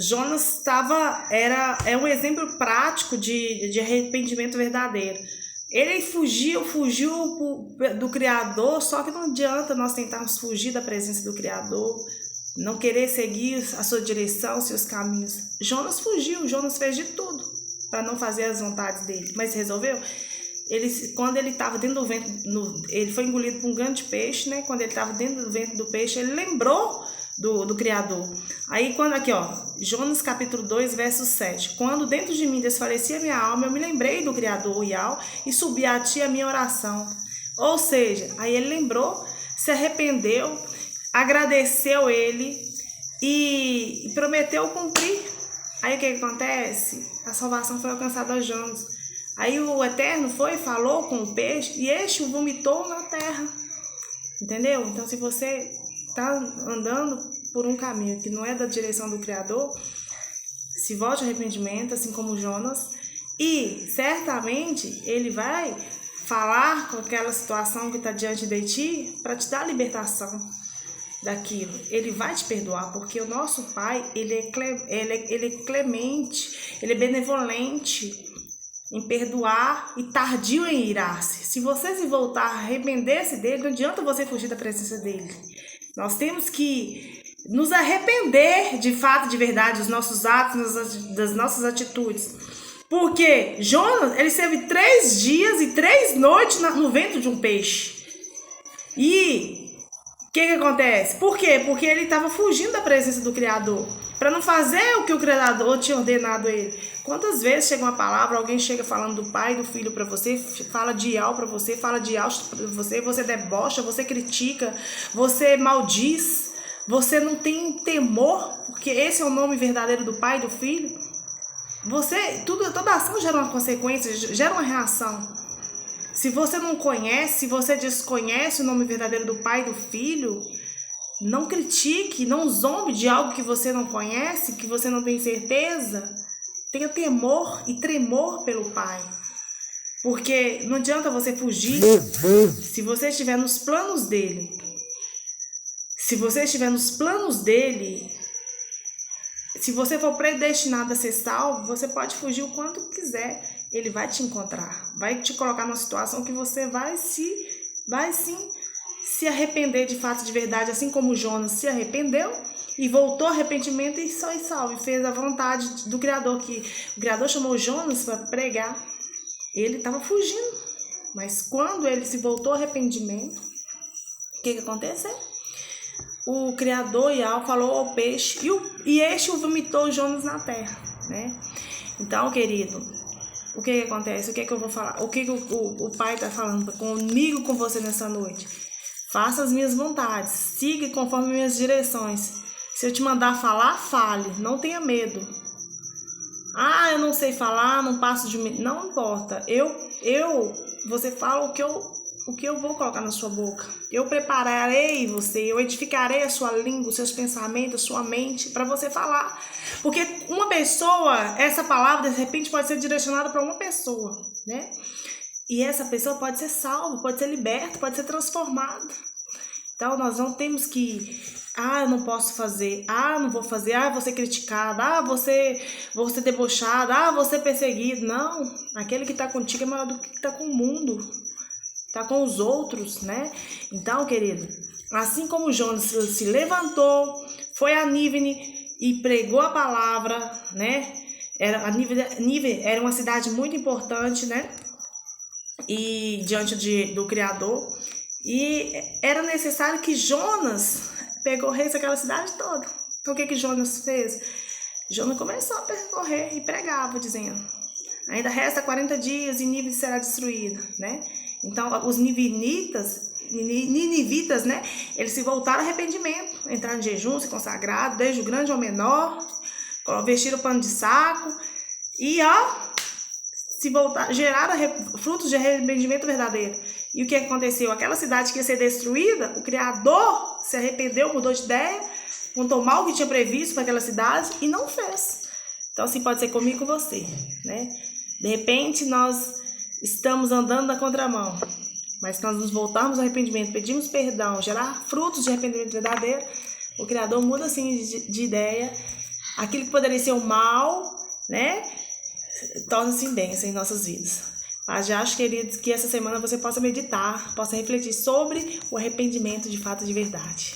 Jonas é um exemplo prático de arrependimento verdadeiro. Ele fugiu do Criador, só que não adianta nós tentarmos fugir da presença do Criador, não querer seguir a sua direção, seus caminhos. Jonas fugiu, Jonas fez de tudo para não fazer as vontades dele, mas resolveu. Quando ele estava dentro do ventre, ele foi engolido por um grande peixe, né? Quando ele estava dentro do ventre do peixe, ele lembrou do Criador. Aí quando aqui, Jonas capítulo 2, verso 7. Quando dentro de mim desfalecia minha alma, eu me lembrei do Criador Yahweh e subi a ti a minha oração. Ou seja, aí ele lembrou, se arrependeu, agradeceu ele e prometeu cumprir. Aí o que acontece? A salvação foi alcançada a Jonas. Aí o Eterno falou com o peixe e este o vomitou na terra. Entendeu? Então, se você está andando por um caminho que não é da direção do Criador, se volte ao arrependimento, assim como Jonas, e certamente ele vai falar com aquela situação que está diante de ti para te dar a libertação daquilo. Ele vai te perdoar, porque o nosso Pai, ele é clemente, ele é benevolente em perdoar e tardio em irar-se. Se você se voltar a arrepender-se dele, não adianta você fugir da presença dele. Nós temos que nos arrepender de fato, de verdade, dos nossos atos, das nossas atitudes. Porque Jonas, ele esteve 3 dias e 3 noites no ventre de um peixe. E o que acontece? Por quê? Porque ele estava fugindo da presença do Criador, para não fazer o que o Criador tinha ordenado a ele. Quantas vezes chega uma palavra, alguém chega falando do Pai e do Filho para você, fala de Yahweh para você, fala de Yahweh para você debocha, você critica, você maldiz, você não tem temor, porque esse é o nome verdadeiro do Pai e do Filho. Toda ação gera uma consequência, gera uma reação. Se você não conhece, se você desconhece o nome verdadeiro do Pai e do Filho, não critique, não zombe de algo que você não conhece, que você não tem certeza. Tenha temor e tremor pelo Pai. Porque não adianta você fugir se você estiver nos planos dele. Se você estiver nos planos dele, se você for predestinado a ser salvo, você pode fugir o quanto quiser. Ele vai te encontrar. Vai te colocar numa situação que você vai sim se arrepender de fato, de verdade. Assim como Jonas se arrependeu e voltou ao arrependimento e foi salvo. E fez a vontade do Criador. Que o Criador chamou Jonas para pregar. Ele estava fugindo. Mas quando ele se voltou ao arrependimento, o que aconteceu? O Criador Yahweh falou ao peixe e este o vomitou Jonas na terra, né? Então, querido, o que acontece? O que eu vou falar? O que o Pai está falando comigo, com você nessa noite? Faça as minhas vontades, siga conforme minhas direções. Se eu te mandar falar, fale, não tenha medo. Eu não sei falar, não passo de mim, não importa. Você fala o que eu vou colocar na sua boca. Eu prepararei você, eu edificarei a sua língua, os seus pensamentos, a sua mente, para você falar. Porque uma pessoa, essa palavra, de repente, pode ser direcionada para uma pessoa, né? E essa pessoa pode ser salva, pode ser liberta, pode ser transformada. Então, nós não temos que... eu não posso fazer. Não vou fazer. Vou ser criticada. Vou ser debochada. Vou ser perseguido. Não. Aquele que está contigo é maior do que está com o mundo. Está com os outros, né? Então, querido, assim como Jonas se levantou, foi a Nínive e pregou a palavra, né? Nínive era uma cidade muito importante, né? E diante do Criador. E era necessário que Jonas pegou o rei daquela cidade toda. Então, o que Jonas fez? Jonas começou a percorrer e pregava, dizendo: ainda resta 40 dias e Nínive será destruída, né? Então, os ninivitas, né? Eles se voltaram ao arrependimento, entraram em jejum, se consagraram, desde o grande ao menor, vestiram pano de saco e, se voltaram, geraram frutos de arrependimento verdadeiro. E o que aconteceu? Aquela cidade que ia ser destruída, o Criador se arrependeu, mudou de ideia, contou mal o que tinha previsto para aquela cidade e não fez. Então, assim pode ser comigo e com você, né? De repente, nós estamos andando na contramão, mas se nós nos voltarmos ao arrependimento, pedimos perdão, gerar frutos de arrependimento verdadeiro, o Criador muda assim de ideia aquilo que poderia ser o mal, né, torna-se em bênção em nossas vidas. Mas já acho, queridos, que essa semana você possa meditar, possa refletir sobre o arrependimento de fato de verdade.